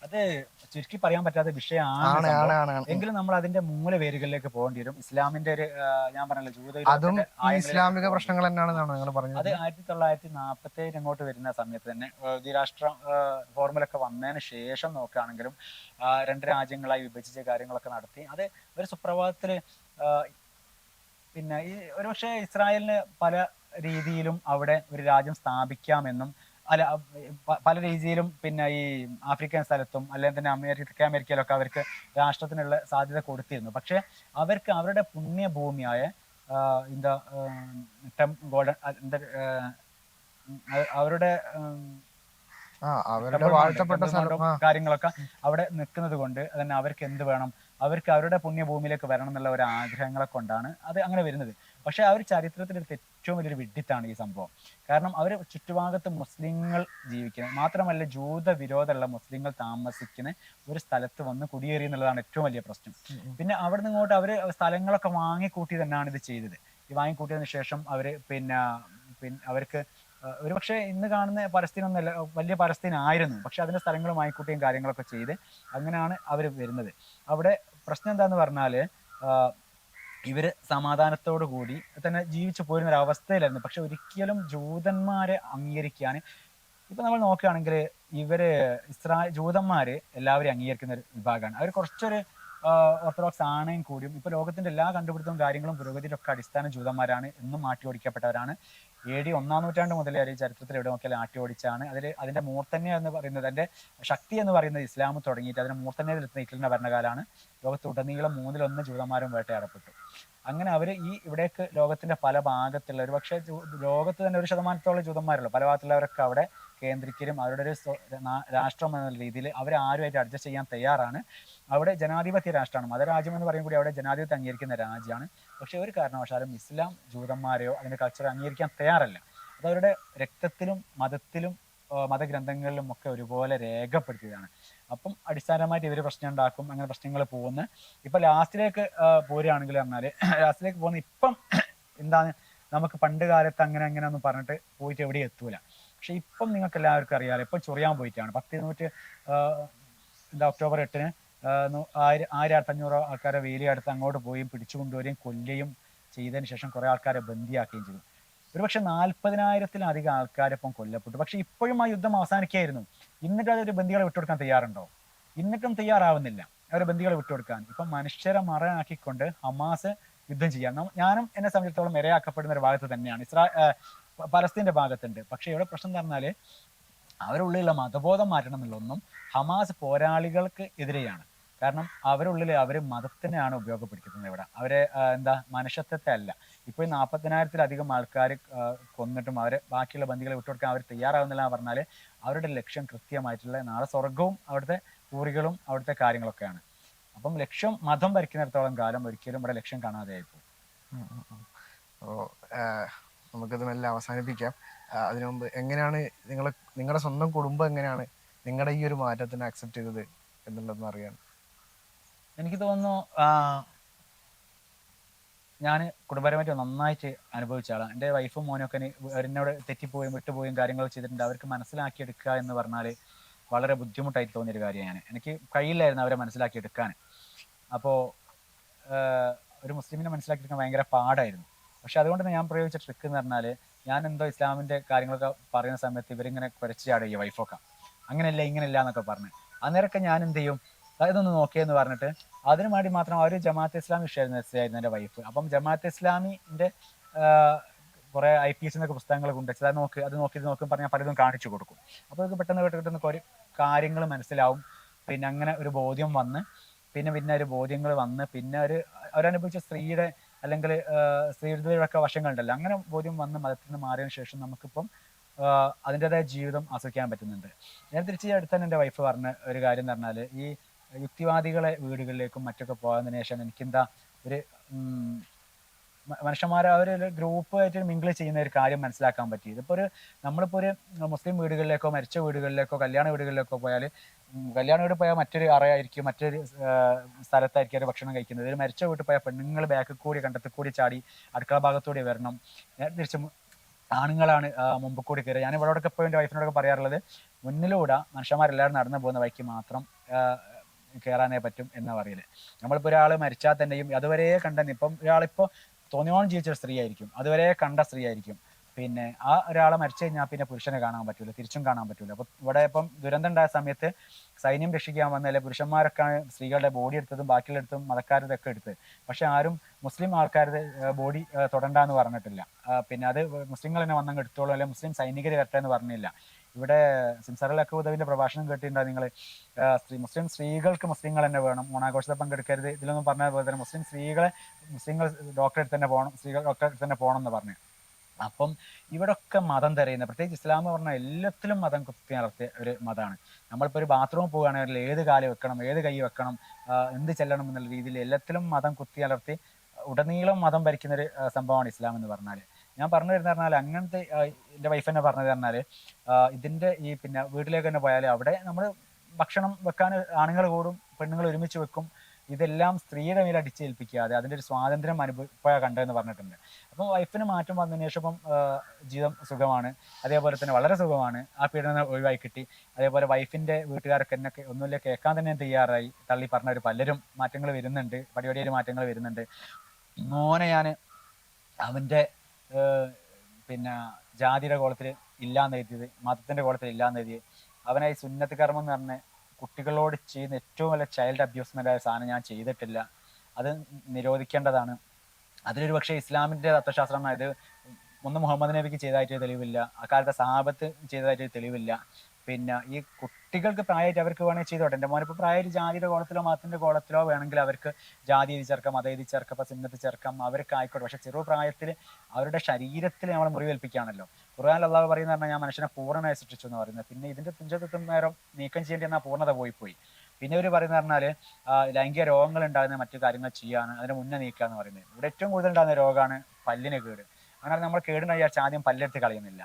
അത് ചുരുക്കി പറയാൻ പറ്റാത്ത വിഷയമാണ് സംഭവം. എങ്കിലും നമ്മൾ അതിന്റെ മൂലവേരുകളിലേക്ക് പോകേണ്ടി വരും. ഇസ്ലാമിന്റെ ഒരു ഞാൻ പറഞ്ഞല്ലോ ജൂതവിരോധത്തിന്റെ ഇസ്ലാമിക പ്രശ്നങ്ങൾ തന്നെയാണെന്നാണ് നിങ്ങൾ പറഞ്ഞത്. അത് 1947 അങ്ങോട്ട് വരുന്ന സമയത്ത് തന്നെ ദ്വിരാഷ്ട്ര ഫോർമുലൊക്കെ വന്നതിന് ശേഷം നോക്കുകയാണെങ്കിലും രണ്ട് രാജ്യങ്ങളായി വിഭജിച്ച കാര്യങ്ങളൊക്കെ നടത്തി. അത് ഒരു സുപ്രഭാതത്തില് പിന്നെ ഈ ഒരുപക്ഷെ ഇസ്രായേലിന് പല രീതിയിലും അവിടെ ഒരു രാജ്യം സ്ഥാപിക്കാമെന്നും അല്ല പല രീതിയിലും പിന്നെ ഈ ആഫ്രിക്കൻ സ്ഥലത്തും അല്ലെങ്കിൽ തന്നെ അമേരിക്കയിലൊക്കെ അവർക്ക് രാഷ്ട്രത്തിനുള്ള സാധ്യത കൊടുത്തിരുന്നു. പക്ഷെ അവർക്ക് അവരുടെ പുണ്യഭൂമിയായ എന്താ ഗോൾഡൻ എന്താ അവരുടെ കാര്യങ്ങളൊക്കെ അവിടെ നിൽക്കുന്നത് കൊണ്ട് തന്നെ അവർക്ക് എന്ത് വേണം, അവർക്ക് അവരുടെ പുണ്യഭൂമിയിലേക്ക് വരണം എന്നുള്ള ഒരു ആഗ്രഹങ്ങളെ കൊണ്ടാണ് അത് അങ്ങനെ വരുന്നത്. പക്ഷെ അവർ ചരിത്രത്തിലെടുത്ത ഏറ്റവും വലിയൊരു വിഡ്ഢിത്താണ് ഈ സംഭവം. കാരണം അവർ ചുറ്റുഭാഗത്ത് മുസ്ലിങ്ങൾ ജീവിക്കുന്നത് മാത്രമല്ല ജൂത വിരോധമുള്ള മുസ്ലിങ്ങൾ താമസിക്കുന്ന ഒരു സ്ഥലത്ത് വന്ന് കുടിയേറി എന്നുള്ളതാണ് ഏറ്റവും വലിയ പ്രശ്നം. പിന്നെ അവിടെ നിന്ന് ഇങ്ങോട്ട് അവർ സ്ഥലങ്ങളൊക്കെ വാങ്ങിക്കൂട്ടി തന്നെയാണ് ഇത് ചെയ്തത്. ഈ വാങ്ങിക്കൂട്ടിയതിനു ശേഷം അവര് പിന്നെ അവർക്ക് ഒരുപക്ഷെ ഇന്ന് കാണുന്ന പലസ്തീൻ ഒന്നല്ല, വലിയ പലസ്തീൻ ആയിരുന്നു. പക്ഷെ അതിന്റെ സ്ഥലങ്ങൾ വാങ്ങിക്കൂട്ടിയും കാര്യങ്ങളൊക്കെ ചെയ്ത് അങ്ങനെയാണ് അവർ വരുന്നത്. അവിടെ പ്രശ്നം എന്താന്ന് പറഞ്ഞാല് ഇവര് സമാധാനത്തോടു കൂടി തന്നെ ജീവിച്ചു പോരുന്ന ഒരു അവസ്ഥയിലായിരുന്നു. പക്ഷെ ഒരിക്കലും ജൂതന്മാരെ അംഗീകരിക്കാൻ ഇപ്പൊ നമ്മൾ നോക്കുകയാണെങ്കിൽ ഇവര് ജൂതന്മാര് എല്ലാവരും അംഗീകരിക്കുന്ന ഒരു വിഭാഗമാണ്. അവർ കുറച്ചൊരു ഓർത്തഡോക്സ് ആണെങ്കിൽ കൂടിയും ഇപ്പൊ ലോകത്തിന്റെ എല്ലാ കണ്ടുപിടുത്തവും കാര്യങ്ങളും പുരോഗതിയുടെ ഒക്കെ അടിസ്ഥാന ജൂതന്മാരാണ് എന്നും മാറ്റി ഓടിക്കപ്പെട്ടവരാണ്. AD 1-ാം നൂറ്റാണ്ട് മുതലേ ചരിത്രത്തിൽ എവിടെ നോക്കിയാലും ആട്ടി ഓടിച്ചാണ്. അതിന്റെ മൂർത്തന്യ എന്ന് പറയുന്നത്, അതിന്റെ ശക്തി എന്ന് പറയുന്നത് ഇസ്ലാം തുടങ്ങിയിട്ട് അതിന്റെ മൂർത്തന്യത്തിലെത്തുന്ന ഹിറ്റ്ലറിന്റെ ഭരണകാലമാണ്. ലോകത്തുടനീളം 1/3 ജൂതന്മാരും വേട്ടയാടപ്പെട്ടു. അങ്ങനെ അവര് ഇവിടേക്ക് ലോകത്തിന്റെ പല ഭാഗത്തുള്ള ഒരു പക്ഷേ ലോകത്ത് തന്നെ 1% ജൂതന്മാരുള്ളൂ. പല ഭാഗത്തുള്ളവരൊക്കെ അവിടെ കേന്ദ്രീകരിക്കും. അവരുടെ ഒരു രാഷ്ട്രം എന്ന രീതിയിൽ അവരാരുമായിട്ട് അഡ്ജസ്റ്റ് ചെയ്യാൻ തയ്യാറാണ്. അവിടെ ജനാധിപത്യ രാഷ്ട്രമാണ്. മതരാജ്യം എന്ന് പറയും കൂടി അവിടെ ജനാധിപത്യം അംഗീകരിക്കുന്ന രാജ്യമാണ്. പക്ഷെ ഒരു കാരണവശാലും ഇസ്ലാം ജൂതന്മാരെയോ അതിന്റെ കൾച്ചറോ അംഗീകരിക്കാൻ തയ്യാറല്ല. അത് അവരുടെ രക്തത്തിലും മതത്തിലും മതഗ്രന്ഥങ്ങളിലും ഒക്കെ ഒരുപോലെ രേഖപ്പെടുത്തിയതാണ്. അപ്പം അടിസ്ഥാനമായിട്ട് ഇവര് പ്രശ്നം ഉണ്ടാക്കും. അങ്ങനെ പ്രശ്നങ്ങൾ പോകുന്നു. ഇപ്പൊ ലാസ്റ്റിലേക്ക് പോരുകയാണെങ്കിൽ പറഞ്ഞാല് ലാസ്റ്റിലേക്ക് പോകുന്ന ഇപ്പം എന്താണ് നമുക്ക് പണ്ട് കാലത്ത് അങ്ങനെ ഒന്നും പറഞ്ഞിട്ട് പോയിട്ട് എവിടെയും എത്തൂല. പക്ഷെ ഇപ്പം നിങ്ങൾക്ക് എല്ലാവർക്കും അറിയാലോ, ഇപ്പം ചൊറിയാൻ പോയിട്ടാണ് 10 ഒക്ടോബർ 8-ന് 1500 ആൾക്കാരെ വേലിയടുത്ത് അങ്ങോട്ട് പോയി പിടിച്ചു കൊണ്ടുവരികയും കൊല്ലുകയും ചെയ്തതിന് ശേഷം കുറെ ആൾക്കാരെ ബന്ദിയാക്കുകയും ചെയ്തു. ഒരുപക്ഷെ 40,000-ത്തിലധികം ആൾക്കാരിപ്പം കൊല്ലപ്പെട്ടു. പക്ഷെ ഇപ്പോഴും ആ യുദ്ധം അവസാനിക്കായിരുന്നു. എന്നിട്ട് അതൊരു ബന്ദികളെ വിട്ടുകൊടുക്കാൻ തയ്യാറുണ്ടോ? എന്നിട്ടും തയ്യാറാവുന്നില്ല അവരെ ബന്ദികളെ വിട്ടുകൊടുക്കാൻ. ഇപ്പം മനുഷ്യരെ മറയാക്കിക്കൊണ്ട് ഹമാസ് യുദ്ധം ചെയ്യാൻ ഞാനും എന്നെ സംബന്ധിച്ചിടത്തോളം ഇരയാക്കപ്പെടുന്ന ഒരു ഭാഗത്ത് തന്നെയാണ്. പലസ്തീന്റെ ഭാഗത്തുണ്ട്. പക്ഷെ ഇവിടെ പ്രശ്നം എന്ന് പറഞ്ഞാല് അവരുള്ളിലുള്ള മതബോധം മാറ്റണം എന്നുള്ളതൊന്നും ഹമാസ് പോരാളികൾക്ക് എതിരെയാണ്. കാരണം അവരുള്ളിൽ അവര് മതത്തിനെയാണ് ഉപയോഗപ്പെടുത്തുന്നത്. ഇവിടെ അവരെ മനുഷ്യത്വത്തെ അല്ല. ഇപ്പൊ 40,000-ത്തിലധികം ആൾക്കാർ കൊന്നിട്ടും അവരെ ബാക്കിയുള്ള ബന്ദികളെ വിട്ടുകൊടുക്കാൻ അവർ തയ്യാറാവുന്നില്ല എന്ന് പറഞ്ഞാല് അവരുടെ ലക്ഷ്യം കൃത്യമായിട്ടുള്ള നാളെ സ്വർഗവും അവിടുത്തെ പൂറികളും അവിടുത്തെ കാര്യങ്ങളൊക്കെയാണ്. അപ്പം ലക്ഷ്യം മതം ഭരിക്കുന്നിടത്തോളം കാലം ഒരിക്കലും ഇവിടെ ലക്ഷ്യം കാണാതെ ആയിപ്പോ. നമുക്കിത് മെല്ലെ അവസാനിപ്പിക്കാം. അതിനു മുമ്പ് എങ്ങനെയാണ് നിങ്ങളുടെ സ്വന്തം കുടുംബം എങ്ങനെയാണ് നിങ്ങളുടെ ഈ ഒരു മാറ്റത്തിനെ അക്സെപ്റ്റ് ചെയ്തത് എന്നുള്ളതെന്ന് അറിയാൻ എനിക്ക് തോന്നുന്നു. ഞാൻ കുടുംബപരമായിട്ട് നന്നായിട്ട് അനുഭവിച്ച ആളാണ്. എൻ്റെ വൈഫും മോനൊക്കെ അവരെന്നോട് തെറ്റിപ്പോയും വിട്ടുപോയും കാര്യങ്ങൾ ചെയ്തിട്ടുണ്ട്. അവർക്ക് മനസ്സിലാക്കിയെടുക്കുക എന്ന് പറഞ്ഞാൽ വളരെ ബുദ്ധിമുട്ടായിട്ട് തോന്നിയൊരു കാര്യമാണ്. എനിക്ക് കഴിയില്ലായിരുന്നു അവരെ മനസ്സിലാക്കിയെടുക്കാൻ. അപ്പോൾ ഒരു മുസ്ലിമിനെ മനസ്സിലാക്കിയെടുക്കാൻ ഭയങ്കര പാടായിരുന്നു. പക്ഷെ അതുകൊണ്ട് തന്നെ ഞാൻ പ്രയോഗിച്ച ട്രിക്ക് എന്ന് പറഞ്ഞാൽ ഞാൻ എന്തോ ഇസ്ലാമിൻ്റെ കാര്യങ്ങളൊക്കെ പറയുന്ന സമയത്ത് ഇവരിങ്ങനെ കുരച്ചു ചാടുക ഈ വൈഫൊക്കെ അങ്ങനെയല്ല ഇങ്ങനെയല്ല എന്നൊക്കെ പറഞ്ഞ് അന്നേരമൊക്കെ ഞാൻ എന്ത് ചെയ്യും, ഇതൊന്ന് നോക്കിയെന്ന് പറഞ്ഞിട്ട് അതിനു വേണ്ടി മാത്രം അവർ ജമാഅത്തെ ഇസ്ലാമി വിഷയമായിരുന്നു എൻ്റെ വൈഫ്. അപ്പം ജമാഅത്തെ ഇസ്ലാമിൻ്റെ കുറെ IPS എന്നൊക്കെ പുസ്തകങ്ങൾ കൊണ്ടുവച്ചത് അത് നോക്കി പറഞ്ഞാൽ പലതും കാണിച്ചു കൊടുക്കും. അപ്പോൾ അത് പെട്ടെന്ന് കിട്ടുന്ന കുറേ കാര്യങ്ങൾ മനസ്സിലാവും. പിന്നെ അങ്ങനെ ഒരു ബോധ്യം വന്ന് പിന്നെ ഒരു ബോധ്യങ്ങൾ വന്ന് പിന്നെ അവരനുഭവിച്ച സ്ത്രീയുടെ അല്ലെങ്കിൽ സ്ത്രീയുടെ വശങ്ങളുണ്ടല്ലോ, അങ്ങനെ ബോധ്യം വന്ന് മതത്തിൽ നിന്ന് മാറിയതിനു ശേഷം നമുക്കിപ്പം അതിൻ്റെതായ ജീവിതം ആസ്വദിക്കാൻ പറ്റുന്നുണ്ട്. ഞാൻ തിരിച്ച് അടുത്ത് തന്നെ എൻ്റെ വൈഫ് പറഞ്ഞ ഒരു കാര്യം എന്ന് പറഞ്ഞാൽ ഈ യുക്തിവാദികളെ വീടുകളിലേക്കും മറ്റൊക്കെ പോകാതിന് ശേഷം എനിക്കെന്താ ഒരു മനുഷ്യന്മാരെ അവർ ഗ്രൂപ്പായിട്ട് മിങ്കിൾ ചെയ്യുന്ന ഒരു കാര്യം മനസ്സിലാക്കാൻ പറ്റി. ഇതിപ്പോൾ നമ്മളിപ്പോൾ ഒരു മുസ്ലിം വീടുകളിലേക്കോ മരിച്ച വീടുകളിലേക്കോ കല്യാണ വീടുകളിലേക്കോ പോയാൽ കല്യാണ വീട് പോയാൽ മറ്റൊരു അറയായിരിക്കും, മറ്റൊരു സ്ഥലത്തായിരിക്കും അവർ ഭക്ഷണം കഴിക്കുന്നത്. ഒരു മരിച്ച വീട്ടിൽ പോയാൽ പെണ്ണുങ്ങൾ ബാക്കിൽ കൂടി കണ്ടത്തിൽ കൂടി ചാടി അടുക്കള ഭാഗത്തൂടി വരണം. തിരിച്ച് ആണുങ്ങളാണ് മുമ്പ് കൂടി കയറുക. ഞാൻ ഇവരോടൊക്കെ ഇപ്പോൾ എൻ്റെ വൈഫിനോടൊക്കെ പറയാറുള്ളത്, മുന്നിലൂടെ മനുഷ്യന്മാരെല്ലാവരും നടന്നു പോകുന്ന വഴിക്ക് മാത്രം കയറാനേ പറ്റും എന്നാ പറയല്. നമ്മളിപ്പോൾ ഒരാൾ മരിച്ചാൽ തന്നെയും അതുവരെ കണ്ടെന്ന്, ഇപ്പം ഒരാളിപ്പോൾ തോന്നിയോളം ജീവിച്ചൊരു സ്ത്രീ ആയിരിക്കും, അതുവരെ കണ്ട സ്ത്രീ ആയിരിക്കും. പിന്നെ ആ ഒരാളെ മരിച്ചു കഴിഞ്ഞാൽ പിന്നെ പുരുഷനെ കാണാൻ പറ്റൂല, തിരിച്ചും കാണാൻ പറ്റൂല. അപ്പോൾ ഇവിടെ ഇപ്പം ദുരന്തം ഉണ്ടായ സമയത്ത് സൈന്യം രക്ഷിക്കാൻ വന്നതിലെ പുരുഷന്മാരൊക്കെയാണ് സ്ത്രീകളുടെ ബോഡി എടുത്തതും ബാക്കിയുള്ള എടുത്തതും മതക്കാരുടെ ഒക്കെ എടുത്ത്. പക്ഷെ ആരും മുസ്ലിം ആൾക്കാരുടെ ബോഡി തൊടണ്ടെന്ന് പറഞ്ഞിട്ടില്ല. പിന്നെ അത് മുസ്ലിങ്ങൾ തന്നെ വന്നങ്ങ് എടുത്തോളൂ, അല്ലെങ്കിൽ മുസ്ലിം സൈനികർ വരട്ടെ എന്ന് പറഞ്ഞില്ല. ഇവിടെ സിംസറലൊക്കെ ഉദവിന്റെ പ്രഭാഷണം കേട്ടിട്ടുണ്ടോ നിങ്ങൾ? മുസ്ലിം സ്ത്രീകൾക്ക് മുസ്ലിങ്ങൾ തന്നെ വേണം, ഓണാഘോഷത്തിൽ പങ്കെടുക്കരുത്, ഇതിലൊന്നും പറഞ്ഞ പോലെ തന്നെ മുസ്ലിം സ്ത്രീകളെ മുസ്ലിങ്ങൾ ഡോക്ടറെ തന്നെ പോകണം, സ്ത്രീകൾ ഡോക്ടറെ തന്നെ പോകണം എന്ന് പറഞ്ഞു. അപ്പം ഇവിടൊക്കെ മതം തിരയുന്ന, പ്രത്യേകിച്ച് ഇസ്ലാം എന്ന് പറഞ്ഞാൽ എല്ലാത്തിലും മതം കുത്തി നടത്തിയ ഒരു മതമാണ്. നമ്മളിപ്പോൾ ഒരു ബാത്റൂമിൽ പോകുകയാണെങ്കിൽ ഏത് കാല് വെക്കണം, ഏത് കൈ വെക്കണം, എന്ത് ചെല്ലണം എന്നുള്ള രീതിയിൽ എല്ലാത്തിലും മതം കുത്തി അലർത്തി ഉടനീളം മതം ഭരിക്കുന്ന ഒരു സംഭവമാണ് ഇസ്ലാം എന്ന് പറഞ്ഞാൽ. ഞാൻ പറഞ്ഞു വരുന്നത് പറഞ്ഞാൽ അങ്ങനത്തെ, എൻ്റെ വൈഫ് തന്നെ പറഞ്ഞത് പറഞ്ഞാൽ ഇതിൻ്റെ ഈ പിന്നെ വീട്ടിലേക്ക് തന്നെ പോയാൽ അവിടെ നമ്മൾ ഭക്ഷണം വെക്കാൻ ആണുങ്ങൾ കൂടും, പെണ്ണുങ്ങൾ ഒരുമിച്ച് വെക്കും. ഇതെല്ലാം സ്ത്രീയുടെ മേൽ അടിച്ചേൽപ്പിക്കാതെ അതിൻ്റെ ഒരു സ്വാതന്ത്ര്യം അനുഭവ കണ്ടതെന്ന് പറഞ്ഞിട്ടുണ്ട്. അപ്പം വൈഫിന് മാറ്റം വന്നതിന് ശേഷം ഇപ്പം ജീവിതം സുഖമാണ്, അതേപോലെ തന്നെ വളരെ സുഖമാണ്, ആ പീഡനം ഒഴിവായി കിട്ടി. അതേപോലെ വൈഫിൻ്റെ വീട്ടുകാരൊക്കെ എന്നെ ഒന്നുമില്ല കേൾക്കാൻ തന്നെ തയ്യാറായി, തള്ളി പറഞ്ഞവർ പലരും മാറ്റങ്ങൾ വരുന്നുണ്ട്, പടിപടിയായി മാറ്റങ്ങൾ വരുന്നുണ്ട്. മോനെ ഞാൻ അവൻ്റെ പിന്നെ ജാതിയുടെ കോളത്തിൽ ഇല്ലാന്ന് എഴുതിയത്, മതത്തിൻ്റെ കോളത്തിൽ ഇല്ലാന്ന് എഴുതിയത്, അവനായി സുന്നത്ത് കർമ്മം എന്ന് പറഞ്ഞ് കുട്ടികളോട് ചെയ്യുന്ന ഏറ്റവും വലിയ ചൈൽഡ് അബ്യൂസ്മെൻ്റ് ആയ സാധനം ഞാൻ ചെയ്തിട്ടില്ല, അത് നിരോധിക്കേണ്ടതാണ്. അതിലൊരു പക്ഷേ ഇസ്ലാമിൻ്റെ തത്വശാസ്ത്രം, ഇത് ഒന്ന് മുഹമ്മദ് നബിക്ക് ചെയ്തതായിട്ട് തെളിവില്ല, അക്കാലത്തെ സഹാബത്ത് ചെയ്തതായിട്ട് തെളിവില്ല. പിന്നെ ഈ കുട്ടികൾക്ക് പ്രായമായിട്ട് അവർക്ക് വേണമെങ്കിൽ ചെയ്തോട്ടെ. എൻ്റെ മോനിപ്പോൾ പ്രായമായിട്ട് ജാതിയുടെ കോളത്തിലോ മതത്തിൻ്റെ കോളത്തിലോ വേണമെങ്കിൽ അവർക്ക് ജാതി എഴുതി ചേർക്കാം, മതം എഴുതി ചേർക്കാം, ഇപ്പം സുന്നത്ത് ചേർക്കാം, അവർക്ക് ആയിക്കോട്ടെ. പക്ഷേ ചെറു പ്രായത്തിൽ അവരുടെ ശരീരത്തിൽ നമ്മൾ മുറിവേൽപ്പിക്കുകയാണല്ലോ. ഖുർആനിൽ അല്ലാഹു പറയുന്നത് പറഞ്ഞാൽ ഞാൻ മനുഷ്യനെ പൂർണ്ണമായി സൃഷ്ടിച്ചു എന്ന് പറയുന്നത്. പിന്നെ ഇതിൻ്റെ തുഞ്ചത്തെത്തും നേരം നീക്കം ചെയ്യേണ്ടി എന്നാൽ പൂർണ്ണത പോയി. പിന്നെ അവർ പറയുന്നത് പറഞ്ഞാൽ ലൈംഗിക രോഗങ്ങൾ ഉണ്ടാകുന്ന മറ്റു കാര്യങ്ങൾ ചെയ്യാൻ അതിന് മുന്നേ നീക്കുക എന്ന് പറയുന്നത്. ഇവിടെ ഏറ്റവും കൂടുതൽ ഉണ്ടാകുന്ന രോഗമാണ് പല്ലിന് കേട്. അങ്ങനെ നമ്മൾ കേടുണ്ടെന്ന് വിചാരിച്ചാൽ ആദ്യം പല്ലെടുത്ത് കളയുന്നില്ല.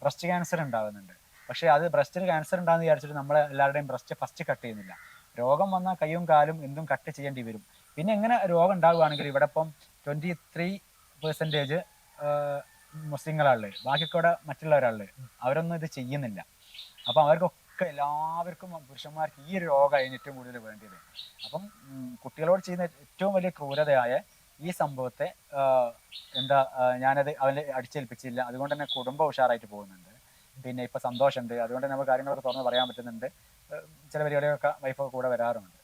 ബ്രസ്റ്റ് ക്യാൻസർ ഉണ്ടാകുന്നുണ്ട്, പക്ഷേ അത് ബ്രസ്റ്റിന് ക്യാൻസർ ഉണ്ടാകുന്ന വിചാരിച്ചിട്ട് നമ്മൾ എല്ലാവരുടെയും ബ്രസ്റ്റ് ഫസ്റ്റ് കട്ട് ചെയ്യുന്നില്ല. രോഗം വന്നാൽ കൈയും കാലും എന്തും കട്ട് ചെയ്യേണ്ടി വരും. പിന്നെ എങ്ങനെ രോഗം ഉണ്ടാവുകയാണെങ്കിൽ ഇവിടെ ഇപ്പം 23% മുസ്ലിങ്ങളാളുള്ളത്, ബാക്കിയൊക്കെ മറ്റുള്ളവരാളുള്ളത്, അവരൊന്നും ഇത് ചെയ്യുന്നില്ല. അപ്പം അവർക്കൊക്കെ എല്ലാവർക്കും പുരുഷന്മാർക്ക് ഈ ഒരു രോഗമായിരുന്നു ഏറ്റവും കൂടുതൽ വേണ്ടിയത്. അപ്പം കുട്ടികളോട് ചെയ്യുന്ന ഏറ്റവും വലിയ ക്രൂരതയായ ഈ സംഭവത്തെ ഞാനത് അവനെ അടിച്ചേൽപ്പിച്ചില്ല. അതുകൊണ്ട് തന്നെ കുടുംബം ഉഷാറായിട്ട് പോകുന്നുണ്ട്. പിന്നെ ഇപ്പം സന്തോഷമുണ്ട്, അതുകൊണ്ട് നമുക്ക് കാര്യങ്ങളൊക്കെ തുറന്ന് പറയാൻ പറ്റുന്നുണ്ട്. ചില പരിപാടികളൊക്കെ വൈഫൊക്കെ കൂടെ വരാറുണ്ട്.